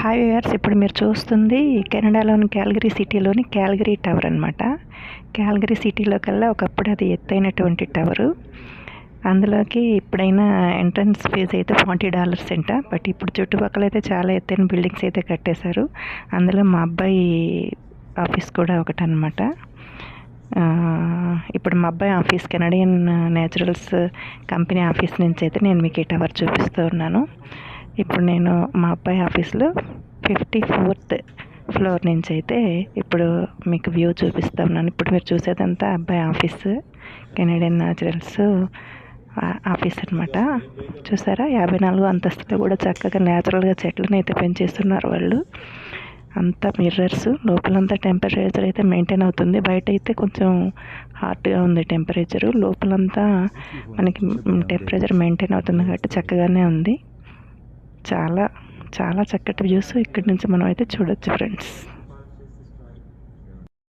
Hi viewers, ఇప్పుడు మీరు చూస్తుంది కెనడాలోని క్యాల్గరీ సిటీలోని క్యాల్గరీ టవర్ అనమాట. క్యాల్గరీ సిటీలో కల్లా ఒకప్పుడు అది ఎత్తైనటువంటి టవరు. అందులోకి ఇప్పుడైనా ఎంట్రన్స్ ఫీజు అయితే $40 అంట. బట్ ఇప్పుడు చుట్టుపక్కల అయితే చాలా ఎత్తైన బిల్డింగ్స్ అయితే కట్టేశారు. అందులో మా అబ్బాయి ఆఫీస్ కూడా ఒకటనమాట. ఇప్పుడు మా అబ్బాయి office Canadian naturals company office నుంచి అయితే నేను మీకు ఈ టవర్ చూపిస్తూ ఉన్నాను. ఇప్పుడు నేను మా అబ్బాయి ఆఫీస్లో 54th ఫ్లోర్ నుంచి అయితే ఇప్పుడు మీకు వ్యూ చూపిస్తూ ఉన్నాను. ఇప్పుడు మీరు చూసేదంతా అబ్బాయి ఆఫీస్, కెనడియన్ న్యాచురల్స్ ఆఫీస్ అనమాట. చూసారా, 54 అంతస్తులో కూడా చక్కగా న్యాచురల్గా చెట్లను అయితే పెంచేస్తున్నారు వాళ్ళు. అంతా మిర్రర్స్, లోపలంతా టెంపరేచర్ అయితే మెయింటైన్ అవుతుంది. బయట అయితే కొంచెం హాట్గా ఉంది టెంపరేచరు, లోపలంతా మనకి టెంపరేచర్ మెయింటైన్ అవుతుంది కాబట్టి చక్కగానే ఉంది. చాలా చాలా చక్కటి వ్యూస్ ఇక్కడి నుంచి మనం అయితే చూడొచ్చు ఫ్రెండ్స్.